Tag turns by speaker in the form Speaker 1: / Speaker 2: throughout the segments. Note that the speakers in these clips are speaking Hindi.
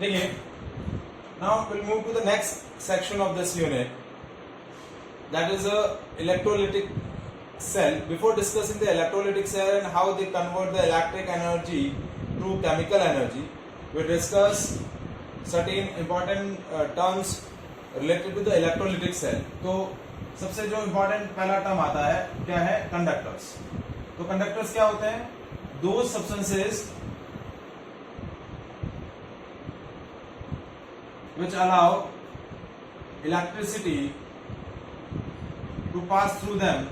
Speaker 1: देखिए, now we'll move to the next section of this unit, that is a electrolytic cell. Before discussing the electrolytic cell and how they convert the electric energy to chemical energy, we discuss certain important terms related to the electrolytic cell. तो सबसे जो important पहला टर्म आता है क्या है? कंडक्टर्स. तो कंडक्टर्स क्या होते हैं? Those substances which allow electricity to pass through them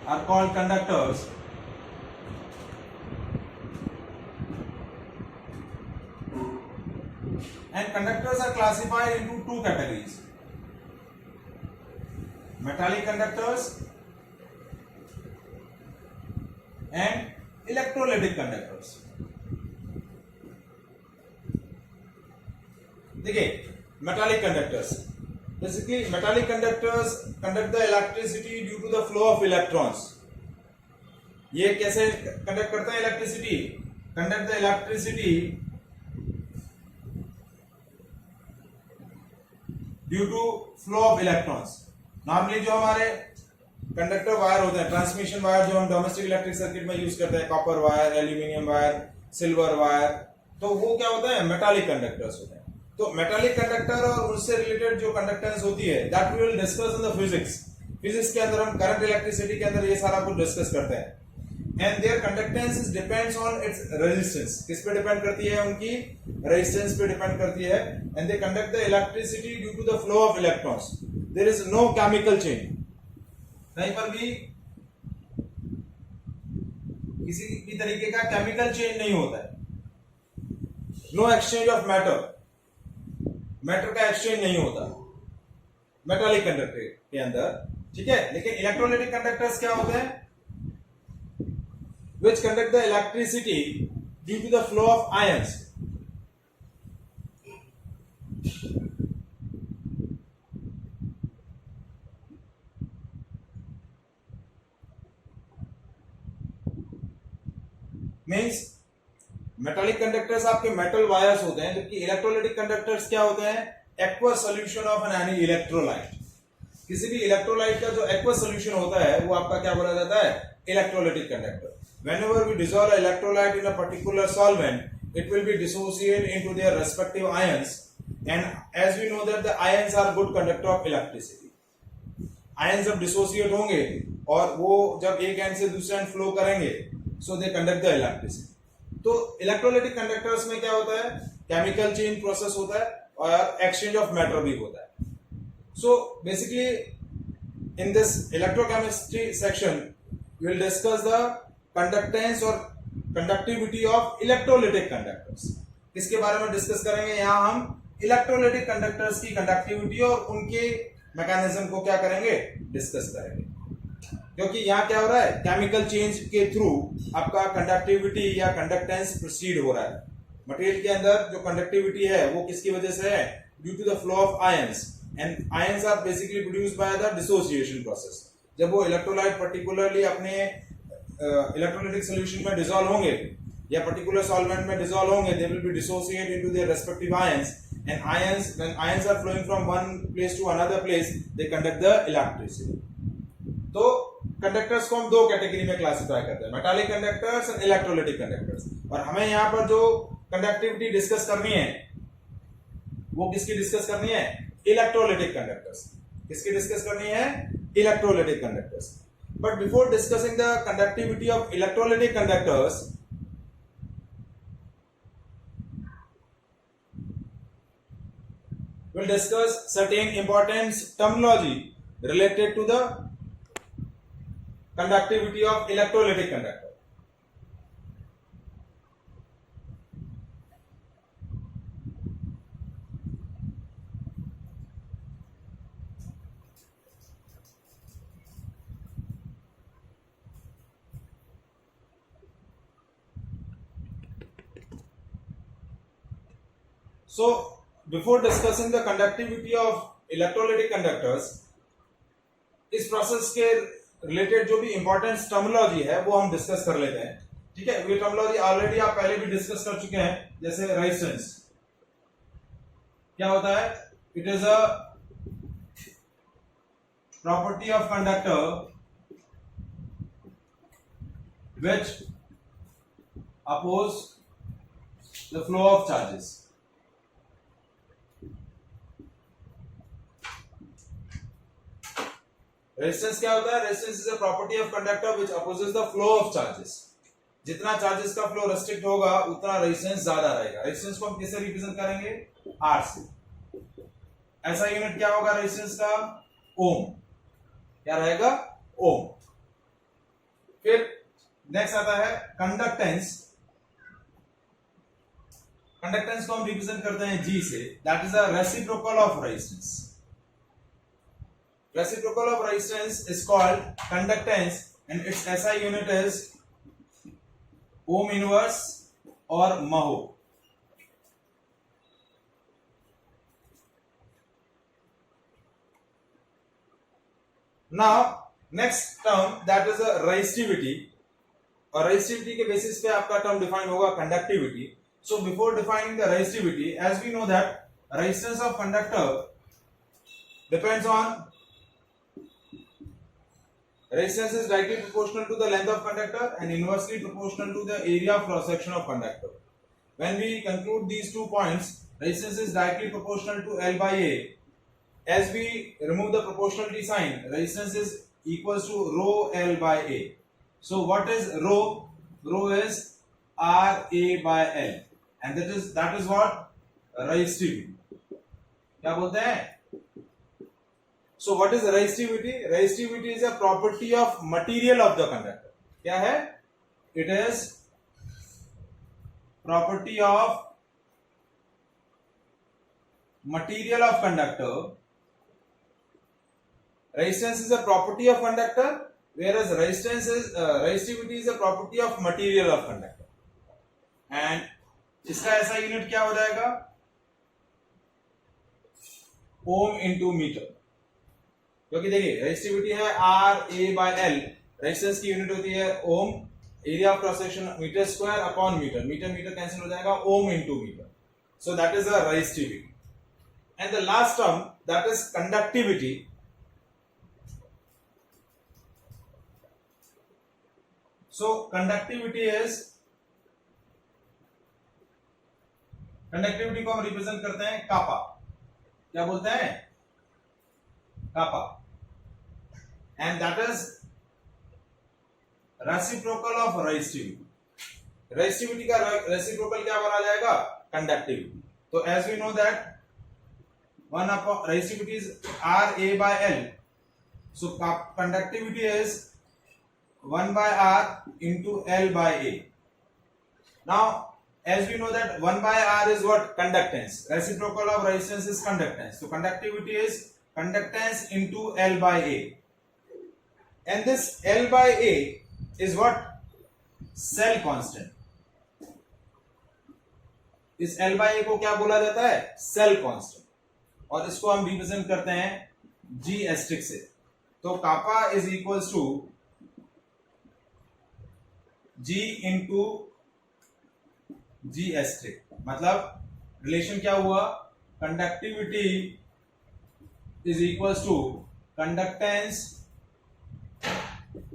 Speaker 1: are called conductors. And conductors are classified into two categories: metallic conductors and electrolytic conductors. देखिए, metallic conductors, basically metallic conductors conduct the electricity due to the flow of electrons. ये कैसे conduct करता है electricity? Conduct the electricity due to flow of electrons. Normally जो हमारे कंडक्टर वायर होते हैं, ट्रांसमिशन वायर जो हम डोमेस्टिक इलेक्ट्रिक सर्किट में यूज करते हैं, copper wire, aluminium wire, silver wire, तो वो क्या होता है? मेटालिक कंडक्टर्स होते हैं. तो मेटालिक कंडक्टर और उससे रिलेटेड जो कंडक्टेंस होती है, that we will discuss in the physics. Physics के अंदर हम करंट इलेक्ट्रिसिटी के अंदर ये सारा कुछ डिस्कस करते हैं. And their conductance depends on its resistance. किस पे डिपेंड करती है? उनकी रेजिस्टेंस पे डिपेंड करती है. And they conduct the electricity due to the flow of electrons. There is no chemical change. कहीं पर भी किसी भी तरीके का केमिकल चेंज नहीं होता है. No exchange of matter. Matter का एक्सचेंज नहीं होता मेटालिक कंडक्टर के अंदर, ठीक है. लेकिन इलेक्ट्रोलाइटिक कंडक्टर्स क्या होते हैं? Which conduct the electricity due to the flow of ions. Means metallic conductors आपके मेटल वायर्स होते हैं, जबकि इलेक्ट्रोलाइटिक कंडक्टर्स क्या होते हैं? Aqueous solution of an any electrolyte. किसी भी इलेक्ट्रोलाइट का जो एक्वस सॉल्यूशन होता है वो आपका क्या बोला जाता है? Electrolytic conductor. Whenever we dissolve electrolyte in a particular solvent, it will be dissociated into their respective ions, and as we know that the ions are good conductor of electricity. ions जब dissociate होंगे और वो जब एक एंड से दूसरे एंड फ्लो करेंगे, so they conduct the electricity. तो इलेक्ट्रोलाइटिक कंडक्टर्स में क्या होता है? केमिकल चेंज प्रोसेस होता है और एक्सचेंज ऑफ मैटर भी होता है. So basically in this electrochemistry section we will discuss the conductance और कंडक्टिविटी ऑफ इलेक्ट्रोलाइटिक कंडक्टर्स. किसके बारे में डिस्कस करेंगे? यहाँ हम इलेक्ट्रोलाइटिक कंडक्टर्स की कंडक्टिविटी और उनके मैकेनिज्म को क्या करेंगे? डिस्कस करेंगे. क्योंकि यहाँ क्या हो रहा है? केमिकल चेंज के थ्रू आपका कंडक्टिविटी या कंडक्टेंस प्रोसीड हो रहा है. मटेरियल के अंदर जो कंडक्टिविटी है वो किसकी वजह से है? Due to the flow of ions. And ions are basically produced by the dissociation process. जब वो इलेक्ट्रोलाइट पर्टिकुलरली अपने इलेक्ट्रोलाइटिक सॉल्यूशन में डिसॉल्व होंगे या पर्टिकुलर सॉल्वेंट में डिसॉल्व होंगे, they will be dissociated into their respective ions. And ions, when ions are flowing from one place to another place, they conduct the electricity. तो कंडक्टर्स को हम दो कैटेगरी में क्लासिफाई करते हैं, metallic conductors and electrolytic conductors. और हमें यहाँ पर जो कंडक्टिविटी डिस्कस करनी है वो किसकी डिस्कस करनी है? Electrolytic conductors. किसकी डिस्कस करनी है? Electrolytic conductors. But before discussing the conductivity of electrolytic conductors, we'll discuss certain important terminology related to the conductivity of electrolytic conductor. So before discussing the conductivity of electrolytic conductors, इस प्रोसेस के रिलेटेड जो भी इंपॉर्टेंट टर्मिनोलॉजी है वो हम डिस्कस कर लेते हैं. ठीक है, ये टर्मिनोलॉजी ऑलरेडी आप पहले भी डिस्कस कर चुके हैं। जैसे रेजिस्टेंस क्या होता है, it is a property of conductor which oppose the flow of charges. Resistance क्या होता है, resistance is a property of conductor which opposes the flow of charges. जितना चार्जेस का फ्लो रेस्ट्रिक्ट होगा उतना रेजिस्टेंस ज्यादा रहेगा। रेजिस्टेंस को हम किससे रिप्रेजेंट करेंगे, आर से। ऐसा यूनिट क्या होगा रेजिस्टेंस का, ओम। क्या रहेगा, ओम। फिर नेक्स्ट आता है कंडक्टेंस। कंडक्टेंस को हम रिप्रेजेंट करते हैं जी से, that is a reciprocal of resistance. Reciprocal of resistance is called conductance and its SI unit is ohm inverse or mho. Now next term, that is a resistivity, और resistivity के basis पे आपका term define होगा conductivity. So before defining the resistivity, as we know that resistance of conductor depends on resistance is directly proportional to the length of conductor and inversely proportional to the area of cross section of conductor. When we conclude these 2 points, resistance is directly proportional to L by A. As we remove the proportionality sign, resistance is equals to rho L by A. So what is rho? Rho is R A by L, and that is what resistivity. क्या बोलते हैं? So what is resistivity? Resistivity is a property of material of the conductor. क्या है? It is property of material of conductor. Resistance is a property of conductor, whereas resistivity is a property of material of conductor. And इसका ऐसा यूनिट क्या हो जाएगा, ओम इंटू मीटर। क्योंकि देखिए रेजिस्टिविटी है R A by L, resistance की यूनिट होती है ohm, area of cross section metre square upon metre, metre metre cancel हो जाएगा, ohm into metre. So that is the resistivity. And the last term that is conductivity. So conductivity को हम रिप्रेजेंट करते हैं कापा। क्या बोलते हैं, kappa, and that is reciprocal of resistivity. resistivity का reciprocal क्या बना जाएगा, conductivity. तो as we know that one upon resistivity is R A by L, so conductivity is 1 by R into L by A. Now as we know that 1 by R is what, conductance. Reciprocal of resistance is conductance. So conductivity is conductance into L by A, and this L by A is what, cell constant. इस L by A को क्या बोला जाता है, cell constant, और इसको हम रिप्रेजेंट करते हैं G एस्ट्रिक से। तो kappa is equals to G into G asterisk, मतलब रिलेशन क्या हुआ, conductivity is equals to conductance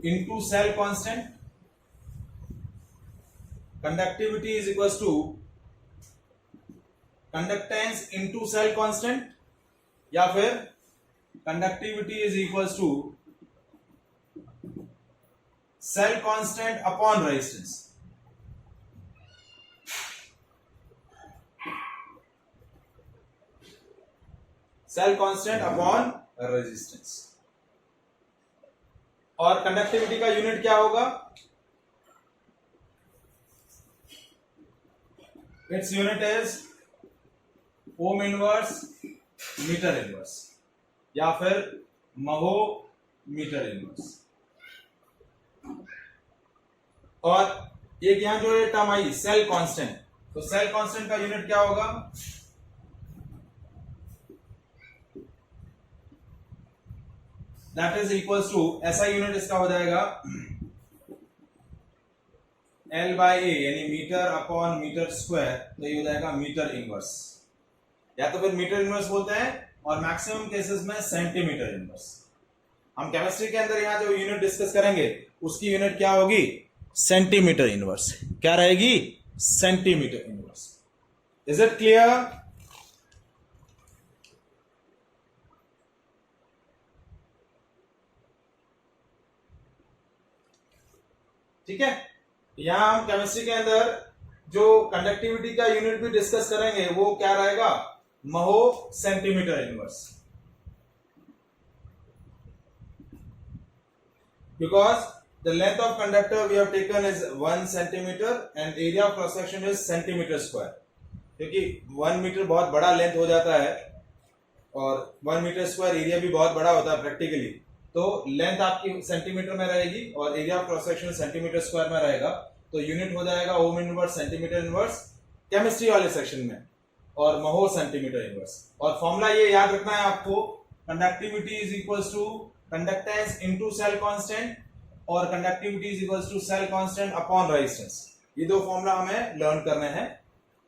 Speaker 1: into cell constant. Conductivity is equals to conductance into cell constant, या फिर conductivity is equals to cell constant upon resistance. Cell constant upon resistance. और कंडक्टिविटी का यूनिट क्या होगा, it's unit is ohm inverse metre inverse, या फिर महो मीटर इनवर्स। और एक यहां जो टर्म आई सेल कांस्टेंट, तो सेल कांस्टेंट का यूनिट क्या होगा, दैट इज इक्वल्स टू, ऐसा यूनिट इसका हो जाएगा L बाय ए यानी मीटर अपॉन मीटर स्क्वायर, तो ये हो जाएगा मीटर इनवर्स, या तो फिर मीटर इनवर्स बोलते हैं और मैक्सिमम केसेस में सेंटीमीटर इनवर्स। हम केमिस्ट्री के अंदर यहाँ जो यूनिट डिस्कस करेंगे उसकी यूनिट क्या होगी, सेंटीमीटर इनवर्स। क्या रहेगी, centimetre inverse. Is it clear? ठीक है, यहां हम केमिस्ट्री के अंदर जो कंडक्टिविटी का यूनिट भी डिस्कस करेंगे वो क्या रहेगा, mho centimetre inverse. Because the length of conductor we have taken is 1 centimeter and area of cross section is centimeter square, क्योंकि 1 मीटर बहुत बड़ा लेंथ हो जाता है और 1 मीटर स्क्वायर एरिया भी बहुत बड़ा होता है प्रैक्टिकली, तो लेंथ आपकी सेंटीमीटर में रहेगी और area of cross section centimetre square में रहेगा, तो यूनिट हो जाएगा ohm inverse centimetre inverse chemistry वाले सेक्शन में, और महो सेंटीमीटर इनवर्स। और फॉर्मूला ये याद रखना है आपको, conductivity is equals to conductance into cell constant और conductivity is equals to cell constant upon resistance. ये दो फॉर्मूला हमें लर्न करने हैं,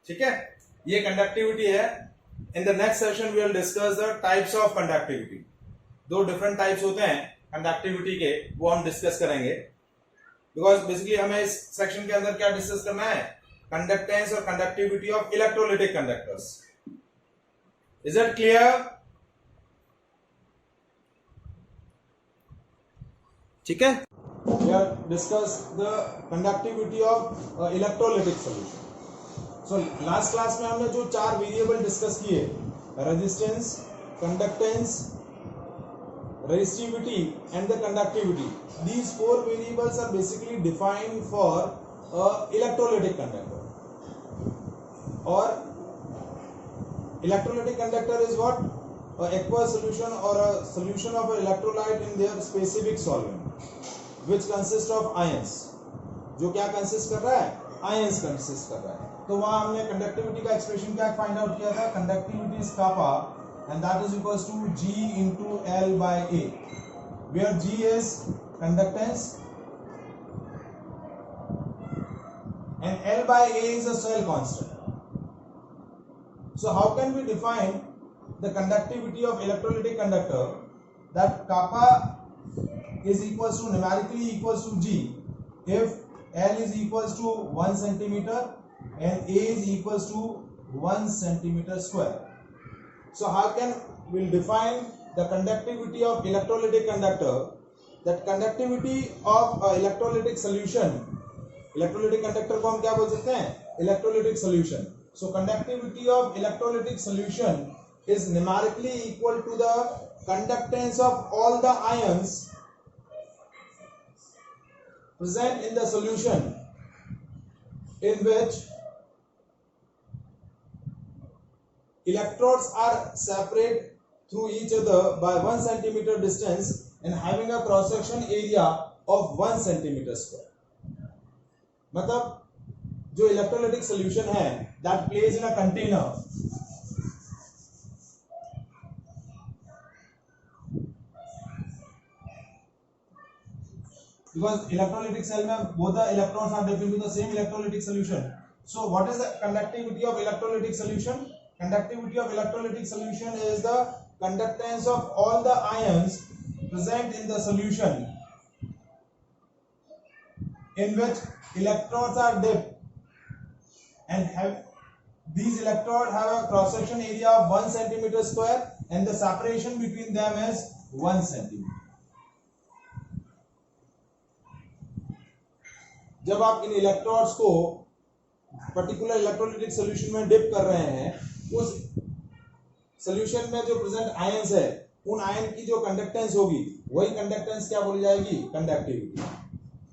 Speaker 1: ठीक है। ये कंडक्टिविटी है। In the next session we will discuss the types of conductivity. दो डिफरेंट टाइप्स होते हैं कंडक्टिविटी के, वो हम डिस्कस करेंगे, बिकॉज बेसिकली हमें इस सेक्शन के अंदर क्या डिस्कस करना है, कंडक्टेंस और conductivity of electrolytic conductors. Is it clear? ठीक है, we have discussed the conductivity of electrolytic solution. So last class में हमने जो 4 वेरिएबल डिस्कस किए, resistance, conductance, resistivity and the conductivity, these 4 variables are basically defined for electrolytic conductor. Or electrolytic conductor is what? Aqueous solution or a solution of an electrolyte in their specific solvent, which consists of ions. जो क्या कंसिस्ट कर रहा है, आयंस कंसिस्ट कर रहा है। तो वहां हमने कंडक्टिविटी का एक्सप्रेशन क्या फाइंड आउट किया था, conductivity is kappa and that is equals to G into L by A, where G is conductance and L by A is a cell constant. So how can we define the conductivity of electrolytic conductor, that kappa is equals to numerically equals to G if L is equals to 1 centimeter and A is equals to 1 centimeter square. So how can we define the conductivity of electrolytic conductor? That conductivity of electrolytic solution, electrolytic conductor को हम क्या बोल सकते हैं, electrolytic solution. So conductivity of electrolytic solution is numerically equal to the conductance of all the ions present in the solution, in which electrodes are separate through each other by 1 centimeter distance and having a cross section area of 1 centimeter square. मतलब जो इलेक्ट्रोलाइटिक सॉल्यूशन है that plays in a container, because electrolytic cell में both the electrons are dipped into the same electrolytic solution. So what is the conductivity of electrolytic solution? Conductivity of electrolytic solution is the conductance of all the ions present in the solution in which electrodes are dipped, and these electrodes have a cross section area of 1 centimeter square and the separation between them is 1 centimeter. जब आप इन इलेक्ट्रोड्स को पर्टिकुलर इलेक्ट्रोलाइटिक सॉल्यूशन में डिप कर रहे हैं, उस सॉल्यूशन में जो प्रेजेंट आयंस है, उन आयन की जो कंडक्टेंस होगी वही कंडक्टेंस क्या बोली जाएगी, कंडक्टिविटी।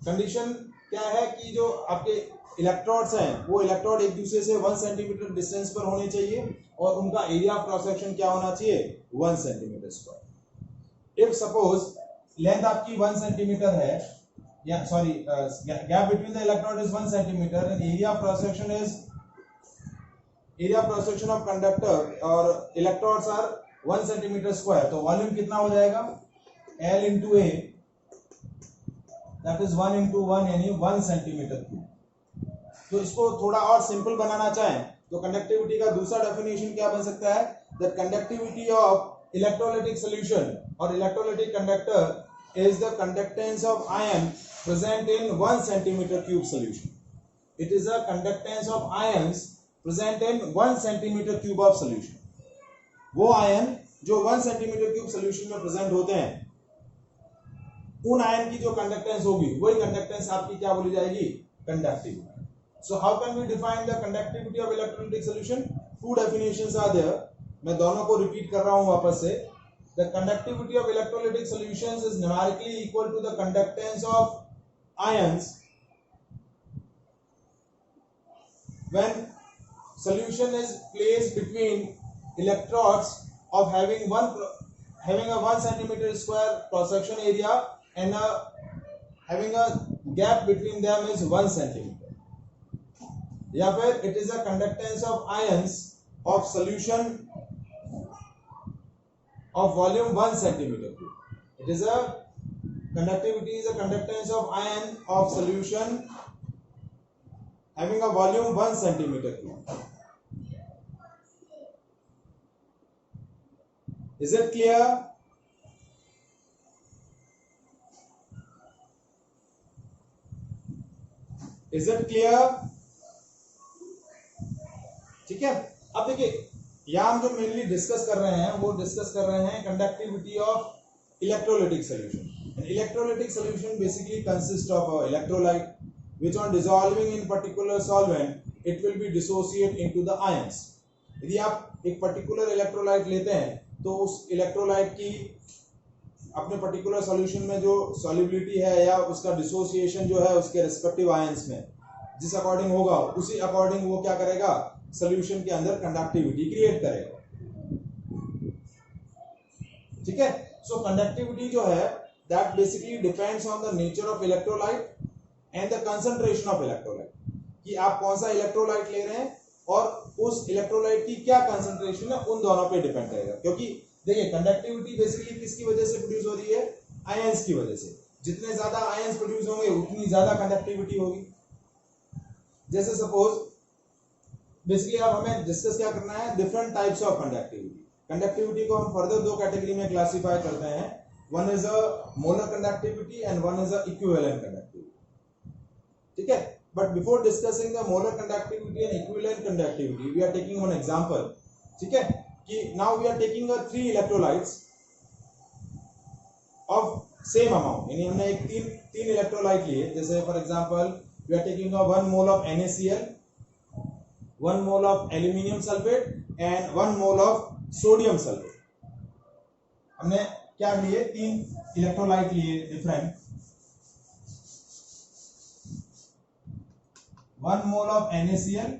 Speaker 1: कंडीशन क्या है कि जो आपके इलेक्ट्रोड्स हैं वो इलेक्ट्रोड एक दूसरे से 1 सेंटीमीटर डिस्टेंस पर होने चाहिए और उनका एरिया ऑफ क्रॉस सेक्शन क्या होना चाहिए, 1 centimetre square. If suppose length आपकी 1 सेंटीमीटर है, या sorry gap between the electrode is 1 centimetre and area of cross section is area of cross section of conductor और इलेक्ट्रोड्स आर 1 सेंटीमीटर स्क्वायर, तो वॉल्यूम कितना हो जाएगा, L into A, that is 1 into 1 यानी 1 सेंटीमीटर क्यूब। तो इसको थोड़ा और सिंपल बनाना चाहें तो कंडक्टिविटी का दूसरा डेफिनेशन क्या बन सकता है, the conductivity of electrolytic solution और electrolytic conductor is the conductance of ion present in 1 centimetre cube solution. It is the conductance of ions present in 1 centimetre cube of solution. वो आयन जो 1 सेंटीमीटर क्यूब सॉल्यूशन में प्रेजेंट होते हैं, उन आयन की जो कंडक्टेंस होगी वही कंडक्टेंस आपकी क्या बोली जाएगी, conductivity. So how can we define the conductivity of electrolytic solution? Two definitions are there. मैं दोनों को रिपीट कर रहा हूं वापस से. The conductivity of electrolytic solutions is numerically equal to the conductance of ions when solution is placed between electrodes of having a 1 centimeter square cross section area and having a gap between them is 1 centimeter. या फिर it is a conductance of ions of solution of volume 1 centimetre cube. It is a conductivity is a conductance of ion of solution having a volume 1 centimetre cube. Is it clear? Is it clear? ठीक है. अब देखिए यहां हम जो मेनली डिस्कस कर रहे हैं वो डिस्कस कर रहे हैं conductivity of electrolytic solution. An electrolytic solution basically consist of a electrolyte which on dissolving in particular solvent it will be dissociate into the ions. यदि आप एक पर्टिकुलर इलेक्ट्रोलाइट लेते हैं तो उस इलेक्ट्रोलाइट की अपने पर्टिकुलर सॉल्यूशन में जो सॉल्युबिलिटी है या उसका डिसोसिएशन जो है उसके रिस्पेक्टिव आयंस में जिस अकॉर्डिंग होगा उसी अकॉर्डिंग वो क्या करेगा, सॉल्यूशन के अंदर कंडक्टिविटी क्रिएट करेगा. ठीक है. सो कंडक्टिविटी जो है that basically depends on the nature of electrolyte and the concentration of electrolyte, कि आप कौन सा इलेक्ट्रोलाइट ले रहे हैं और उस इलेक्ट्रोलाइट की क्या कंसंट्रेशन है, उन दोनों पे डिपेंड करेगा. क्योंकि देखिए कंडक्टिविटी बेसिकली किसकी वजह से प्रोड्यूस हो रही है, आयंस की वजह से. जितने ज्यादा आयंस प्रोड्यूस होंगे उतनी ज्यादा कंडक्टिविटी होगी. जैसे सपोज बेसिकली अब हमें डिस्कस क्या करना है, different types of conductivity. Conductivity को हम फर्दर दो कैटेगरी में क्लासिफाई करते हैं. One is a molar conductivity and one is a equivalent conductivity. ठीक है. But before discussing the molar conductivity and equivalent conductivity we are taking one example. ठीक है, कि now we are taking 3 electrolytes of same amount. यानी हमने एक तीन इलेक्ट्रोलाइट लिए. जैसे for example we are taking 1 mole of NaCl, 1 mole of aluminium sulfate and 1 mole of sodium sulfate. हमने क्या लिए, 3 इलेक्ट्रोलाइट लिए different. 1 mole of NaCl,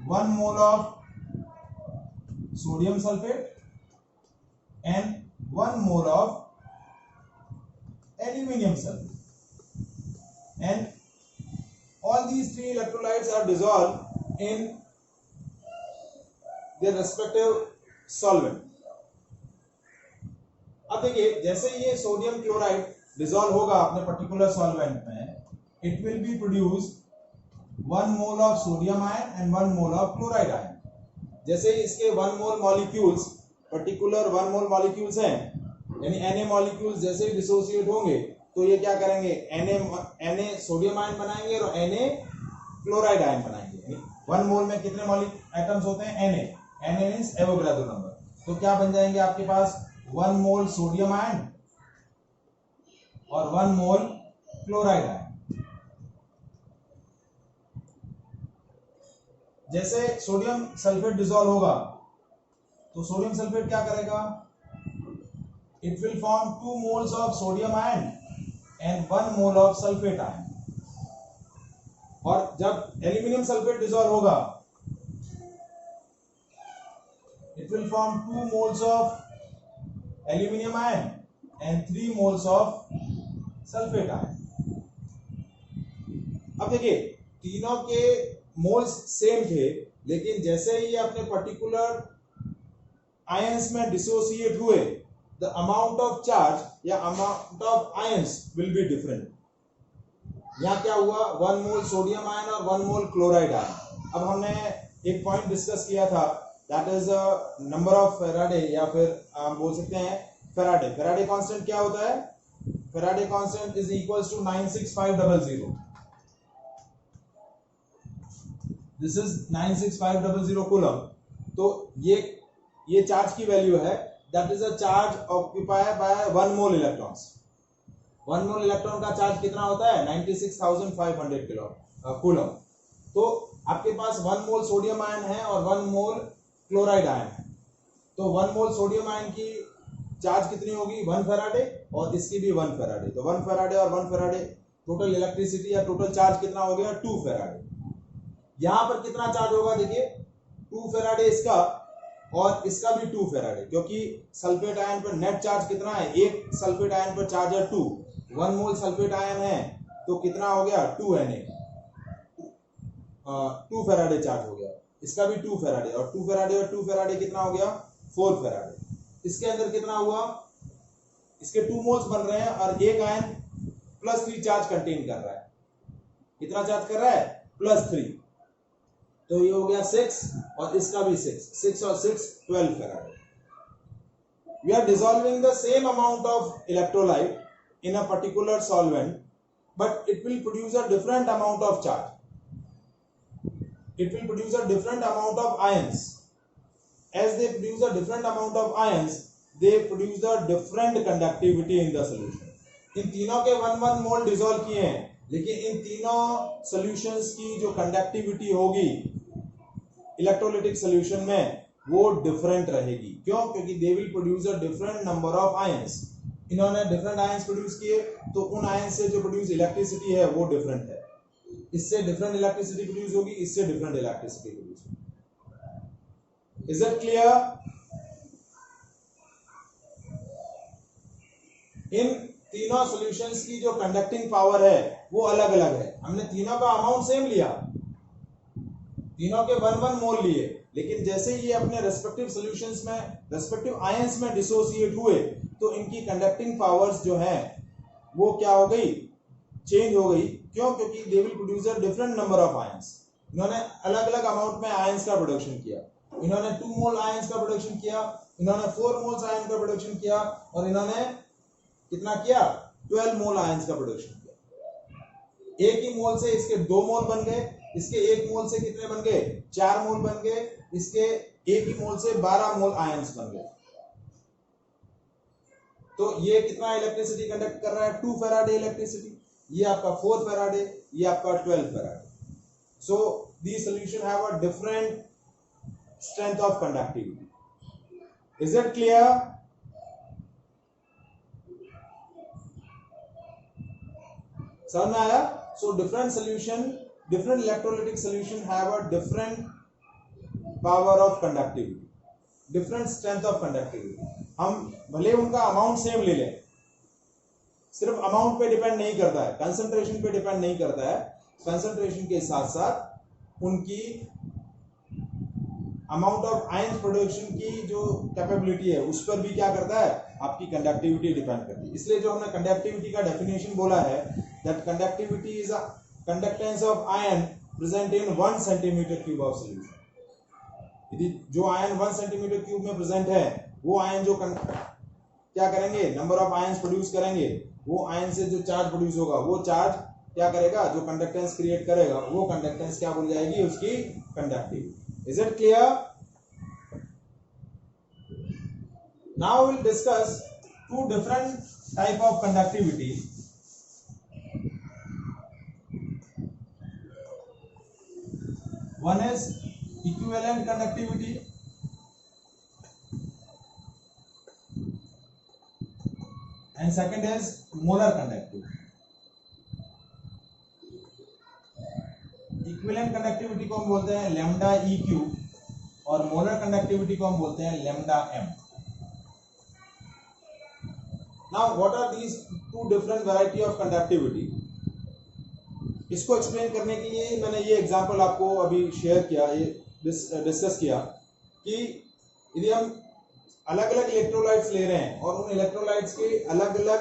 Speaker 1: 1 mole of sodium sulfate and 1 mole of aluminium sulfate. And all these 3 electrolytes are dissolved in their respective solvent. अब देखिए जैसे ये सोडियम क्लोराइड डिसॉल्व होगा अपने पर्टिकुलर सॉल्वेंट में, it will B produce 1 mole of sodium ion and 1 mole of chloride ion. जैसे इसके 1 मोल मॉलिक्यूल्स पर्टिकुलर 1 मोल मॉलिक्यूल्स हैं, यानी Na मॉलिक्यूल्स जैसे ही डिसोसिएट होंगे तो ये क्या करेंगे, Na सोडियम आयन बनाएंगे और Na क्लोराइड आयन बनाएंगे. 1 मोल में कितने एटम्स होते हैं, Na मींस एवोगाड्रो नंबर. तो क्या बन जाएंगे आपके पास 1 मोल सोडियम आयन और 1 मोल क्लोराइड आयन. जैसे सोडियम सल्फेट डिसॉल्व होगा तो सोडियम सल्फेट क्या करेगा, it will form 2 moles of sodium ion and 1 mole of sulphate ion. और जब एल्यूमिनियम सल्फेट डिसॉल्व होगा it will form 2 moles of aluminium ion and 3 moles of sulphate ion. अब देखिए तीनों के मोल्स सेम थे, लेकिन जैसे ही अपने पर्टिकुलर आयंस में डिसोसिएट हुए the amount of charge या amount of ions will be different. यहाँ क्या हुआ, 1 मोल सोडियम आयन और 1 मोल क्लोराइड आयन। अब हमने एक पॉइंट डिस्कस किया था, that is number of Faraday, या फिर हम बोल सकते हैं फेराडे। फेराडे कांस्टेंट क्या होता है, Faraday constant is equals to 96500। This is 96500 coulomb. तो ये चार्ज की वैल्यू है, that is a charge occupied by 1 mole electrons. 1 mole electron का चार्ज कितना होता है, 96,500 किलो कूलम। तो आपके पास 1 मोल सोडियम आयन है और 1 मोल क्लोराइड आयन है। तो 1 मोल सोडियम आयन की चार्ज कितनी होगी, 1 फेराडे, और इसकी भी 1 फेराडे। तो 1 फेराडे और 1 फेराडे, टोटल इलेक्ट्रिसिटी या टोटल चार्ज कितना हो गया, 2 फेराडे। यहां पर कितना चार्ज होगा, देखिए 2 फेराडे इसका और इसका भी 2 फेराडे, क्योंकि सल्फेट आयन पर नेट चार्ज कितना है, एक सल्फेट आयन पर चार्ज है 2, 1 मोल सल्फेट आयन है तो कितना हो गया, 2Na, 2 फेराडे चार्ज हो गया। इसका भी 2 फेराडे, और 2 फेराडे और 2 फेराडे कितना हो गया, 4 फेराडे। इसके अंदर कितना हुआ, इसके 2 मोल्स बन रहे हैं और एक आयन +3 चार्ज कंटेन कर रहा है। कितना चार्ज कर रहा है, +3। तो ये हो गया 6 और इसका भी 6 और 6 12 Faraday. We are dissolving the same amount of electrolyte in a particular solvent, but it will produce a different amount of charge. It will produce a different amount of ions. As they produce a different amount of ions, they produce a different conductivity in the solution. इन तीनों के 1 मोल डिसॉल्व किए हैं, लेकिन इन तीनों सॉल्यूशंस की जो कंडक्टिविटी होगी इलेक्ट्रोलिटिक सॉल्यूशन में वो डिफरेंट रहेगी। क्यों, क्योंकि they will produce a different number of ions. इन्होंने डिफरेंट आयंस प्रोड्यूस किए, तो उन आयंस से जो प्रोड्यूस इलेक्ट्रिसिटी है वो डिफरेंट है। इससे डिफरेंट इलेक्ट्रिसिटी प्रोड्यूस होगी, इससे डिफरेंट इलेक्ट्रिसिटी प्रोड्यूस होगी। Is it clear? इन तीनों सॉल्यूशंस की जो कंडक्टिंग पावर है वो अलग अलग है। हमने तीनों का अमाउंट सेम लिया, तीनों के 1 मोल लिए, लेकिन जैसे ये अपने रेस्पेक्टिव सॉल्यूशंस में, रेस्पेक्टिव आयंस में डिसोसिएट हुए, तो इनकी कंडक्टिंग पावर्स जो हैं वो क्या हो गई, चेंज हो गई। क्यों, क्योंकि they will produce a different number of ions. इन्होंने अलग अलग अमाउंट में आयंस का प्रोडक्शन किया। इन्होंने 2 मोल आयंस का प्रोडक्शन किया, इन्होंने 4 मोल्स आयंस का प्रोडक्शन किया, और इन्होंने कितना किया, 12 मोल आयंस का प्रोडक्शन किया। एक ही मोल से इसके 2 मोल बन गए, इसके 1 मोल से कितने बन गए, 4 मोल बन गए, इसके एक ही मोल से 12 मोल आयंस बन गए। तो ये कितना इलेक्ट्रिसिटी कंडक्ट कर रहा है, 2 फेराडे इलेक्ट्रिसिटी। ये आपका 4 फेराडे, ये आपका 12 Faraday. So these solution have a different strength of conductivity. Is it clear? समझ में आया? So different solution, different electrolytic solution have a different power of conductivity, different strength of conductivity. हम भले उनका अमाउंट सेम ले लें, सिर्फ अमाउंट पे डिपेंड नहीं करता है, कंसंट्रेशन पे डिपेंड नहीं करता है। कंसंट्रेशन के साथ साथ उनकी अमाउंट ऑफ आयंस प्रोडक्शन की जो कैपेबिलिटी है उस पर भी क्या करता है, आपकी कंडक्टिविटी डिपेंड करती है। इसलिए जो हमने कंडक्टिविटी का डेफिनेशन बोला है, that conductivity is a conductance of ion present in 1 centimetre cube of solution. यदि जो आयन 1 सेंटीमीटर क्यूब में प्रेजेंट है, वो आयन जो क्या करेंगे, नंबर ऑफ आयंस प्रोड्यूस करेंगे, वो आयन से जो चार्ज प्रोड्यूस होगा, वो चार्ज क्या करेगा, जो कंडक्टेंस क्रिएट करेगा, वो कंडक्टेंस क्या बन जाएगी, उसकी conductivity. Is it clear? Now we'll discuss 2 different type of conductivity. One is equivalent conductivity and second is molar conductivity. Equivalent conductivity को हम बोलते हैं लैम्डा ई क्यूब, और मोलर कंडक्टिविटी को हम बोलते हैं lambda M. Now what are these 2 different variety of conductivity? इसको एक्सप्लेन करने के लिए मैंने ये एग्जांपल आपको अभी शेयर किया, ये डिस्कस किया कि यदि हम अलग अलग इलेक्ट्रोलाइट्स ले रहे हैं और उन इलेक्ट्रोलाइट्स के अलग अलग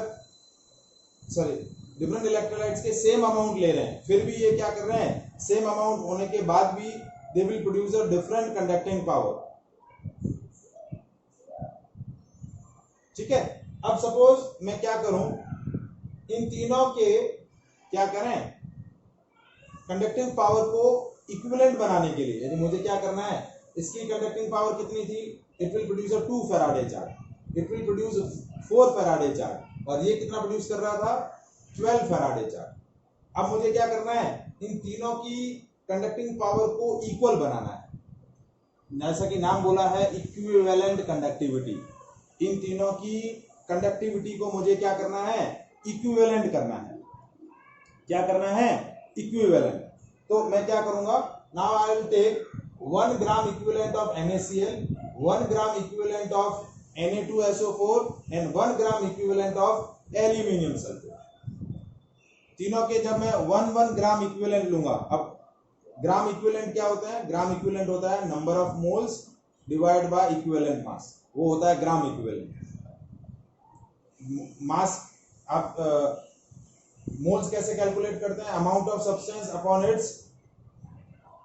Speaker 1: डिफरेंट इलेक्ट्रोलाइट्स के सेम अमाउंट ले रहे हैं, फिर भी ये क्या कर रहे हैं, सेम अमाउंट होने के बाद भी they will produce a different conducting power. ठीक है, अब सपोज मैं क्या करूं, इन तीनों के क्या करें, कंडक्टिंग पावर को इक्विवेलेंट बनाने के लिए, यदि मुझे क्या करना है, इसकी कंडक्टिंग पावर कितनी थी, it will produce a 2 Faraday charge, it will produce 4 Faraday charge, और ये कितना प्रोड्यूस कर रहा था, 12 फैराडे चार्ज। अब मुझे क्या करना है, इन तीनों की कंडक्टिंग पावर को इक्वल बनाना है, जैसा कि नाम बोला है इक्विवेलेंट कंडक्टिविटी। इन तीनों की कंडक्टिविटी को मुझे क्या करना है, इक्विवेलेंट करना है। क्या करना है, इक्विवेलेंट। तो मैं क्या करूंगा, now I will take 1 gram equivalent of NaCl, 1 gram equivalent of Na2SO4 and 1 gram equivalent of aluminium sulphate. तीनों के जब मैं 1 ग्राम इक्विवेलेंट लूंगा, अब ग्राम इक्विवेलेंट क्या होता है, ग्राम इक्विवेलेंट होता है number of moles divide by equivalent mass, वो होता है ग्राम इक्विवेलेंट। मास आप मोल्स कैसे कैलकुलेट करते हैं, amount of substance upon its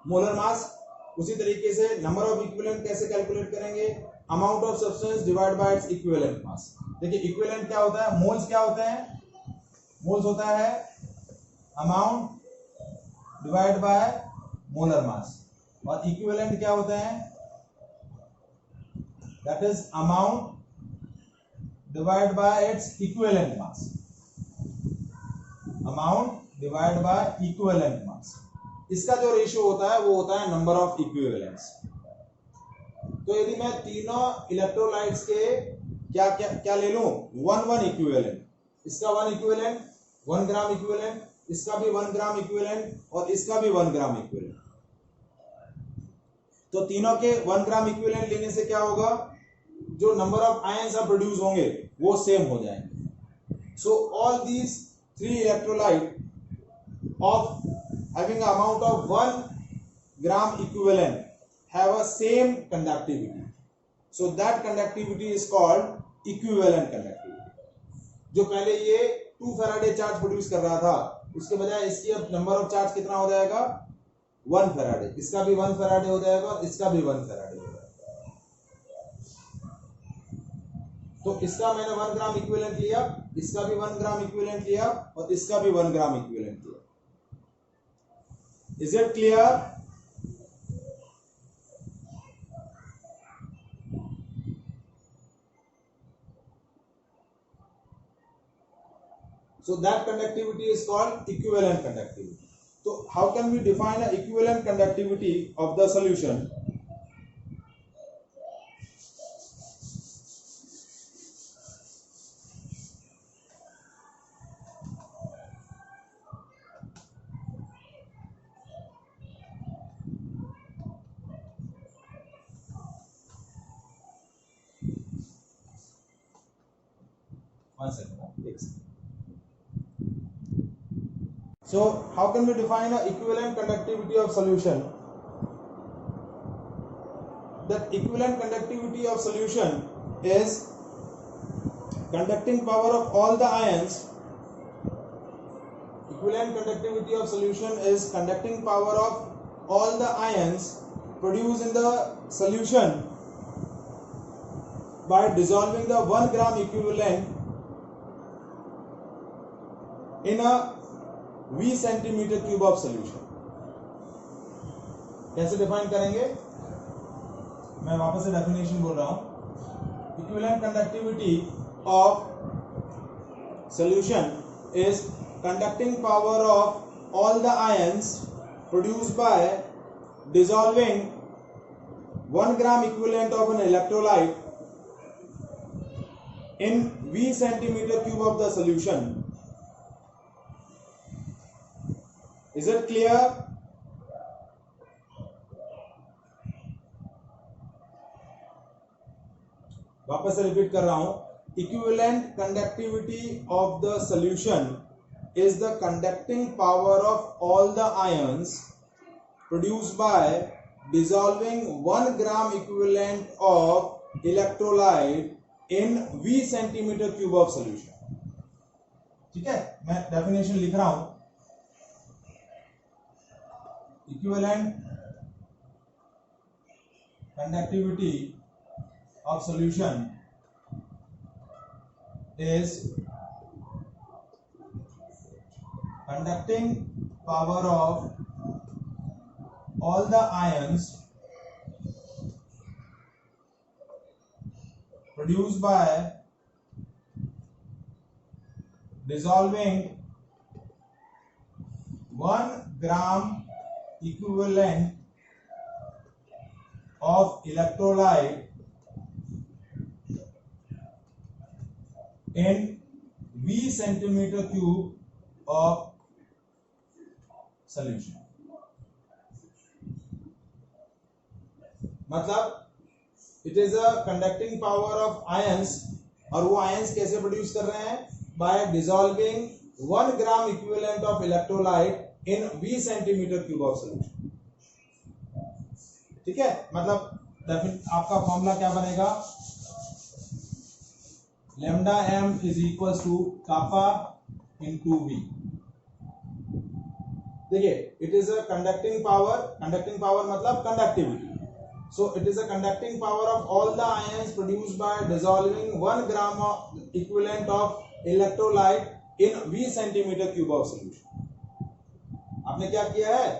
Speaker 1: molar mass. उसी तरीके से नंबर ऑफ इक्विवेलेंट कैसे कैलकुलेट करेंगे, amount of substance divide by its equivalent mass. देखिए इक्विवेलेंट क्या होता है, मोल्स क्या होते हैं, मोल्स होता है amount divide by molar mass, और इक्विवेलेंट क्या होता है, that is amount divide by its equivalent mass, amount divide by equivalent mass. इसका जो रेशियो होता है वो होता है नंबर ऑफ इक्विवेलेंट्स। तो यदि मैं तीनों इलेक्ट्रोलाइट्स के क्या क्या क्या ले लूं, 1 इक्विवेलेंट, इसका 1 इक्विवेलेंट 1 ग्राम इक्विवेलेंट, इसका भी 1 ग्राम इक्विवेलेंट, और इसका भी 1 ग्राम इक्विवेलेंट, तो तीनों के 1 ग्राम इक्विवेलेंट लेने से क्या होगा, जो नंबर ऑफ आयंस प्रोड्यूस होंगे वो सेम हो जाएंगे। So all these 3 electrolyte of having an amount of 1 gram equivalent have a same conductivity, so that conductivity is called equivalent conductivity। जो पहले ये 2 फैराडे चार्ज प्रोड्यूस कर रहा था, उसके बजाय इसकी अब नंबर ऑफ चार्ज कितना हो जाएगा, 1 फैराडे, इसका भी 1 फैराडे हो जाएगा, और इसका भी 1 फैराडे हो जाएगा। तो इसका मैंने 1 ग्राम इक्विवेलेंट लिया, इसका भी 1 ग्राम इक्विवेलेंट लिया, और इसका भी 1 ग्राम इक्विवेलेंट लिया। Is it clear? So that conductivity is called equivalent conductivity. So how can we define an equivalent conductivity of the solution? One second. So how can we define an equivalent conductivity of solution? That equivalent conductivity of solution is conducting power of all the ions. Equivalent conductivity of solution is conducting power of all the ions produced in the solution by dissolving the 1 gram equivalent in a V centimeter cube of solution। कैसे डिफाइन करेंगे, मैं वापस से डेफिनेशन बोल रहा हूं। Equivalent conductivity of solution is conducting power of all the ions produced by dissolving 1 gram equivalent of an electrolyte in V centimeter cube of the solution। Is it clear? वापस से रिपीट कर रहा हूं, equivalent conductivity of the solution is the conducting power of all the ions produced bye dissolving 1 gram equivalent of electrolyte in V centimeter cube of solution। ठीक है, मैं डेफिनेशन लिख रहा हूं। Equivalent conductivity of solution is conducting power of all the ions produced by dissolving 1 gram equivalent of electrolyte in V centimeter cube of solution। मतलब it is a conducting power of ions, और वो आयंस कैसे प्रोड्यूस कर रहे हैं? By dissolving 1 gram equivalent of electrolyte in V centimetre cube of solution. ठीक है, मतलब आपका फॉर्मूला क्या बनेगा? Lambda m is equal to kappa into V। देखिए, it is a conducting power मतलब conductivity. So it is a conducting power of all the ions produced by dissolving 1 gram of equivalent of electrolyte in V centimeter cube of solution। आपने क्या किया है?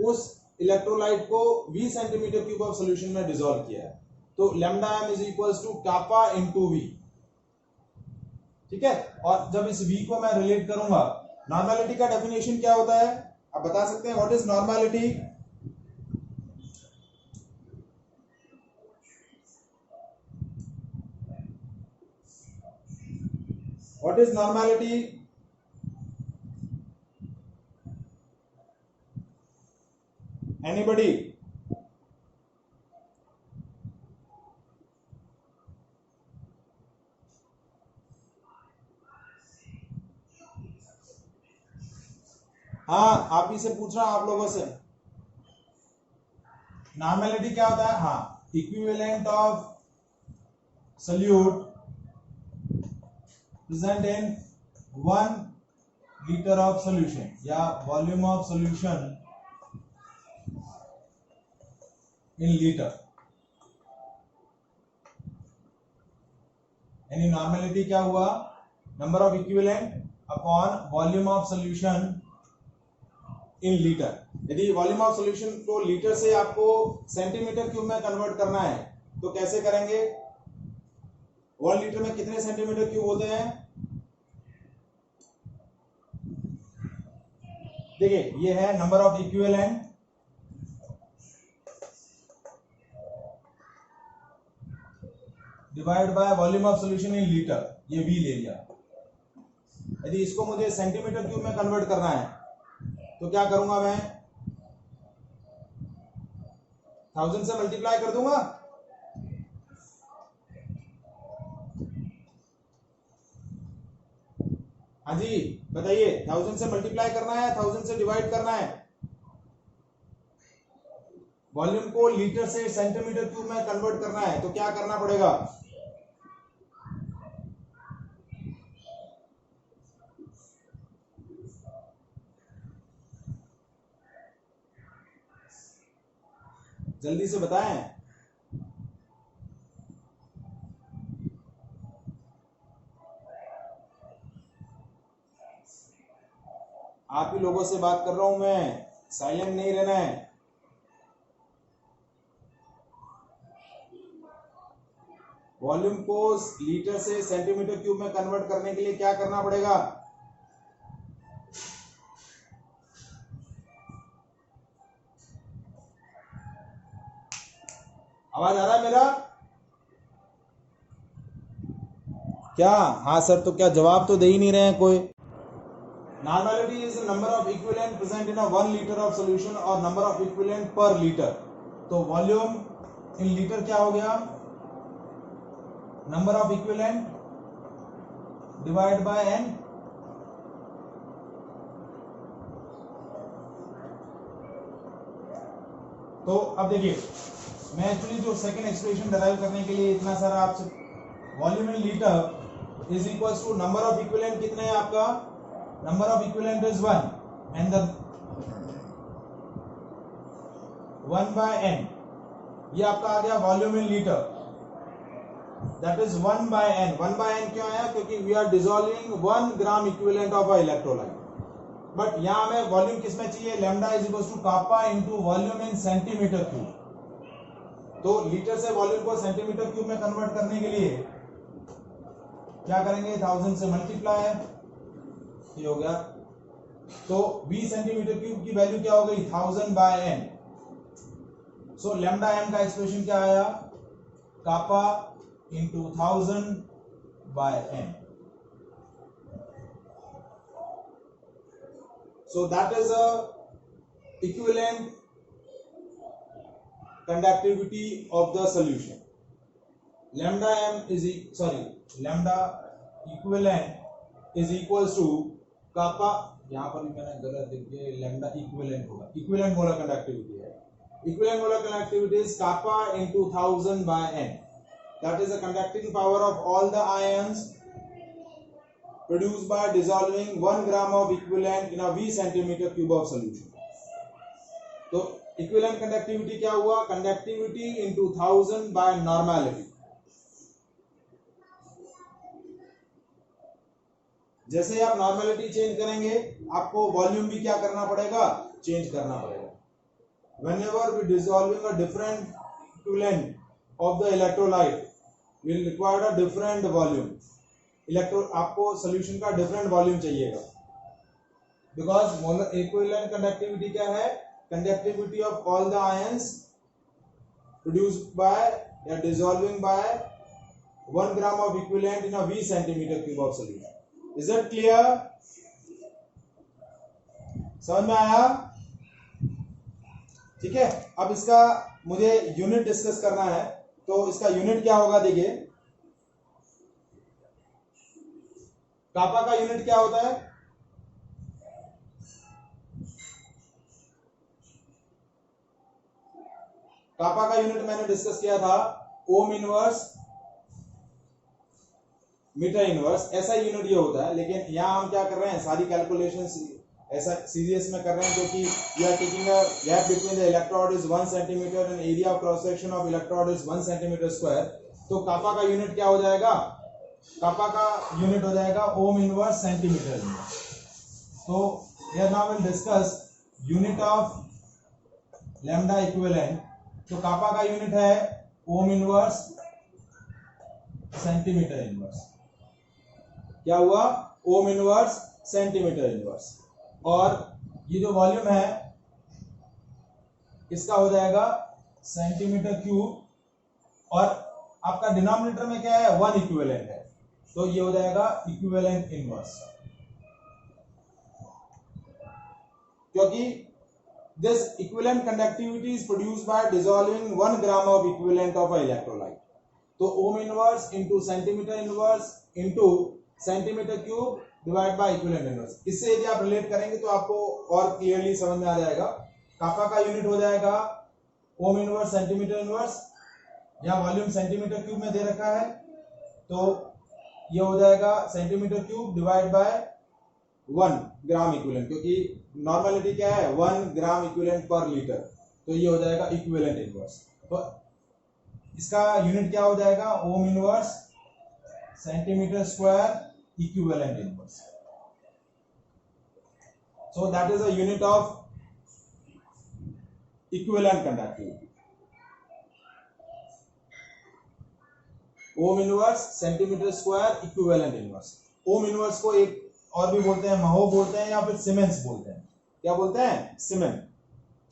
Speaker 1: उस इलेक्ट्रोलाइट को V centimetre cube of solution में डिसॉल्व किया है, तो lambda m is equals to kappa into V। ठीक है, और जब इस V को मैं रिलेट करूंगा, नॉर्मेलिटी का डेफिनेशन क्या होता है? आप बता सकते हैं what is normality? What is normality? Anybody? हाँ, आप ही से पूछ रहा हूं, आप लोगों से। नॉर्मेलिटी क्या होता है? हाँ, equivalent of solute present in 1 liter of solution या volume of solution in liter। यानी नॉर्मेलिटी क्या हुआ? Number of equivalent upon volume of solution in litre. यदि वॉल्यूम ऑफ सॉल्यूशन को लीटर से आपको सेंटीमीटर क्यूब में कन्वर्ट करना है तो कैसे करेंगे? 1 लीटर में कितने सेंटीमीटर क्यूब होते हैं? देखिए, ये है number of equivalent divide by volume of solution in litre, ये V ले लिया। यदि इसको मुझे सेंटीमीटर क्यूब में कन्वर्ट करना है तो क्या करूंगा? मैं 1000 से मल्टीप्लाई कर दूंगा। हाँ जी, बताइए, 1000 से मल्टीप्लाई करना है, 1000 से डिवाइड करना है? वॉल्यूम को लीटर से सेंटीमीटर क्यूब में कन्वर्ट करना है तो क्या करना पड़ेगा? जल्दी से बताएं। आप ही लोगों से बात कर रहा हूं मैं, साइलेंट नहीं रहना है। वॉल्यूम को लीटर से सेंटीमीटर क्यूब में कन्वर्ट करने के लिए क्या करना पड़ेगा? आवाज आ रहा है मेरा? क्या? हाँ सर, तो क्या जवाब तो दे ही नहीं रहे हैं कोई। Normality is the number of equivalent present in a 1 liter of solution or number of equivalent per liter। तो वॉल्यूम इन लीटर क्या हो गया? Number of equivalent divide by n। तो अब देखिए, मैं एक्चुअली जो सेकंड एक्सप्रेशन डिराइव करने के लिए इतना सारा आपसे, volume in litre is equal to number of equivalent कितने हैं आपका? number of equivalent is 1 and the 1 by n, ये आपका आ गया volume in litre, that is 1 by n. 1 by n क्यों आया? क्योंकि we are dissolving 1 gram equivalent of a electrolyte. But यहां हमें वॉल्यूम किसमें चाहिए? Lambda is equal to kappa into volume in centimetre cube. तो लीटर से वॉल्यूम को सेंटीमीटर क्यूब में कन्वर्ट करने के लिए क्या करेंगे? 1000 से मल्टीप्लाई है, ये हो गया. तो 20 सेंटीमीटर क्यूब की वैल्यू क्या हो गई? 1000 by n. So lambda m का एक्सप्रेशन क्या आया? Kappa into 1000 by n. So that is a equivalent conductivity of the solution. Lambda equivalent is equals to kappa. यहाँ पर भी मैंने गलत लिख दिया, लैम्डा इक्विवेलेंट होगा. इक्विवेलेंट मोलर कंडक्टिविटी है. Equivalent molar conductivity is kappa into 1000 by n. That is the conducting power of all the ions produced by dissolving 1 gram of equivalent in a V centimeter cube of solution. तो equivalent conductivity क्या हुआ? Conductivity into 1000 by normality. जैसे आप नॉर्मेलिटी चेंज करेंगे, आपको वॉल्यूम भी क्या करना पड़ेगा? चेंज करना पड़ेगा. Whenever we dissolving a different equivalent of the electrolyte, we will require a different volume. आपको solution का different volume चाहिएगा. Because molar equivalent conductivity क्या है? Conductivity of all the ions produced by या dissolving by 1 gram of equivalent in a V centimeter cube of solution. Is that clear? समझ में आया? ठीक है. अब इसका मुझे यूनिट डिस्कस करना है. तो इसका यूनिट क्या होगा? देखिए, कापा का यूनिट क्या होता है? कापा का यूनिट मैंने डिस्कस किया था, ओम इनवर्स मीटर इनवर्स, ऐसा यूनिट ये होता है. लेकिन यहां हम क्या कर रहे हैं? सारी कैलकुलेशंस ऐसा सीरीज में कर रहे हैं, क्योंकि we are taking a gap between the electrode is 1 centimetre and area of cross section of electrode is 1 centimetre square. तो कापा का यूनिट क्या हो जाएगा? कापा का यूनिट हो जाएगा ओम इनवर्स सेंटीमीटर इनवर्स. तो here now will discuss unit of lambda equivalent. तो कापा का यूनिट है ओम इनवर्स सेंटीमीटर इनवर्स. क्या हुआ? ओम इनवर्स सेंटीमीटर इनवर्स. और ये जो वॉल्यूम है इसका हो जाएगा सेंटीमीटर क्यूब, और आपका डिनोमिनेटर में क्या है? 1 इक्विवेलेंट है, तो ये हो जाएगा इक्विवेलेंट इनवर्स. क्योंकि this equivalent conductivity is produced by dissolving 1 gram of equivalent of a electrolyte. तो ohm inverse into centimetre inverse into centimetre cube divide by equivalent inverse. इससे यदि आप रिलेट करेंगे तो आपको और क्लियरली समझ में आ जाएगा. कापा का यूनिट हो जाएगा ओम इनवर्स सेंटीमीटर इनवर्स, या वॉल्यूम सेंटीमीटर क्यूब में दे रखा है, तो ये हो जाएगा centimetre cube divide bye 1 gram equivalent, क्योंकि नॉर्मलिटी क्या है? 1 ग्राम इक्विवेलेंट पर लीटर. तो ये हो जाएगा इक्विवेलेंट इनवर्स. तो इसका यूनिट क्या हो जाएगा? Ohm inverse centimetre square equivalent inverse. So that is a unit of equivalent conductivity. Om inverse centimetre square equivalent inverse. Ohm inverse को एक और भी बोलते हैं, महो बोलते हैं, या फिर सीमेंस बोलते हैं. क्या बोलते हैं?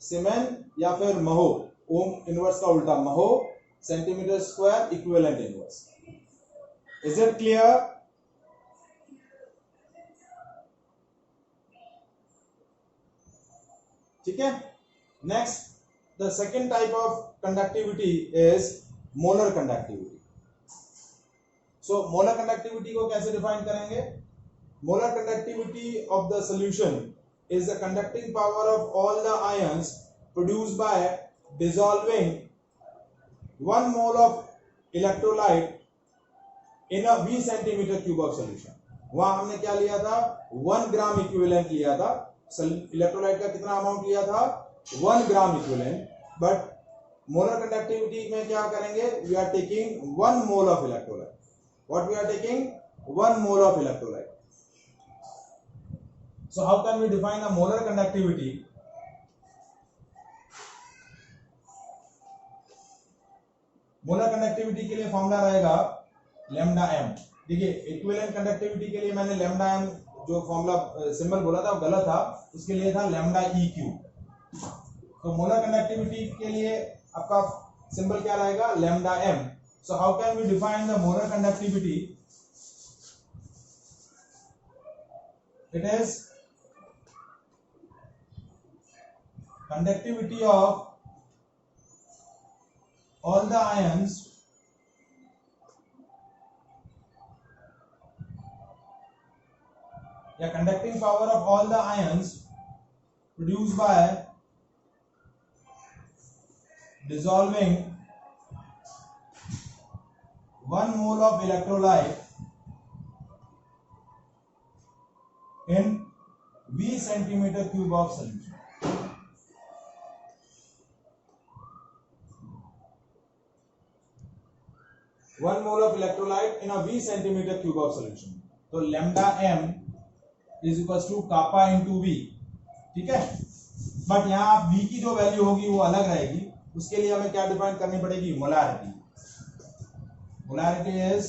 Speaker 1: सीमेन या फिर महो. ओम इनवर्स का उल्टा mho, centimetre square equivalent inverse. Is it clear? ठीक है. Next, the second type of conductivity is molar conductivity. So molar conductivity को कैसे डिफाइन करेंगे? Molar conductivity of the solution is the conducting power of all the ions produced by dissolving 1 mole of electrolyte in a V centimeter cube of solution. वहां हमने क्या लिया था, 1 ग्राम इक्विवेलेंट लिया था, इलेक्ट्रोलाइट का कितना अमाउंट लिया था, 1 gram equivalent. But molar conductivity में क्या करेंगे, we are taking 1 mole of electrolyte. What we are taking, 1 mole of electrolyte. So how can we define the molar conductivity? Molar conductivity के लिए फॉर्मूला रहेगा लैम्डा एम। देखिए इक्विवेलेंट कंडक्टिविटी के लिए मैंने लैम्डा एम जो फॉर्मूला सिंबल बोला था वो गलत था, उसके लिए था लैम्डा ई क्यू। तो मोलर कंडक्टिविटी के लिए आपका सिंबल क्या रहेगा, lambda M. So how can we define the molar conductivity, it is conductivity of all the ions या conducting power of all the ions produced by dissolving 1 mole of electrolyte in V centimeter cube of solution। 1 mole of electrolyte in a V centimeter cube of solution। तो lambda m is equals to kappa into V, ठीक है। बट यहाँ आप V की जो वैल्यू होगी वो अलग रहेगी, उसके लिए हमें क्या डिफाइन करनी पड़ेगी, molarity. Molarity is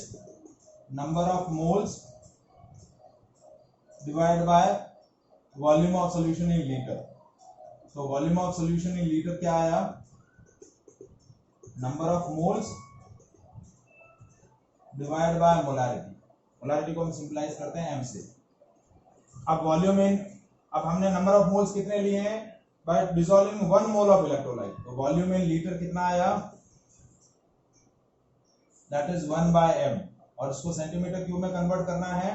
Speaker 1: number of moles divide by volume of solution in litre. तो volume of solution in litre क्या आया, number of moles divide by molarity. Molarity को हम सिंपलाइज करते हैं m से। अब वॉल्यूम इन, अब हमने नंबर ऑफ मोल्स कितने लिए हैं, by dissolving 1 mole of electrolyte. तो वॉल्यूम इन लीटर कितना आया, दैट इज 1 बाय m। और इसको सेंटीमीटर क्यूब में कन्वर्ट करना है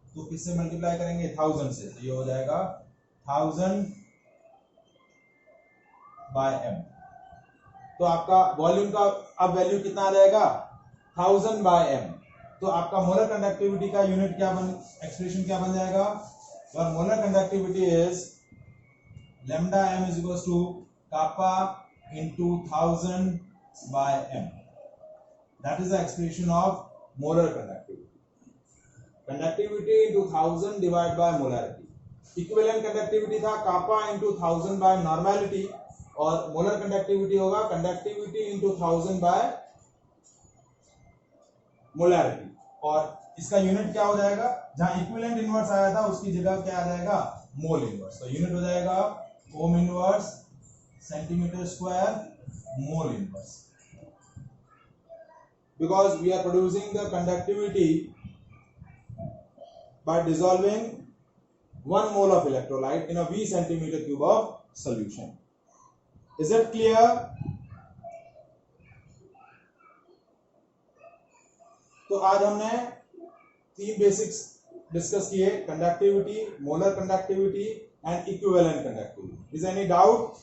Speaker 1: तो किससे मल्टीप्लाई करेंगे, 1000 से। तो ये हो जाएगा 1000 बाय m। तो आपका वॉल्यूम का अब वैल्यू कितना आ जाएगा, 1000 बाय m। तो आपका मोलर कंडक्टिविटी का यूनिट क्या एक्सप्रेशन क्या बन जाएगा, और molar conductivity is lambda m is equal to kappa into 1000 by m। That is the expression of molar conductivity. Conductivity into 1000 divide by molarity. Equivalent conductivity था kappa into 1000 बाय नॉर्मेलिटी, और मोलर कंडक्टिविटी होगा कंडक्टिविटी into 1000 बाय मोलारिटी। और इसका यूनिट क्या हो जाएगा, जहां इक्विवेलेंट इनवर्स आया था उसकी जगह क्या आ जाएगा, मोल इनवर्स। तो यूनिट हो जाएगा ohm inverse centimetre square mole inverse, because we are producing the conductivity by dissolving 1 mole of electrolyte in a V centimeter cube of solution। Is it clear? तो आज हमने 3 बेसिक्स डिस्कस किए, conductivity, molar conductivity and equivalent conductivity. Is any doubt?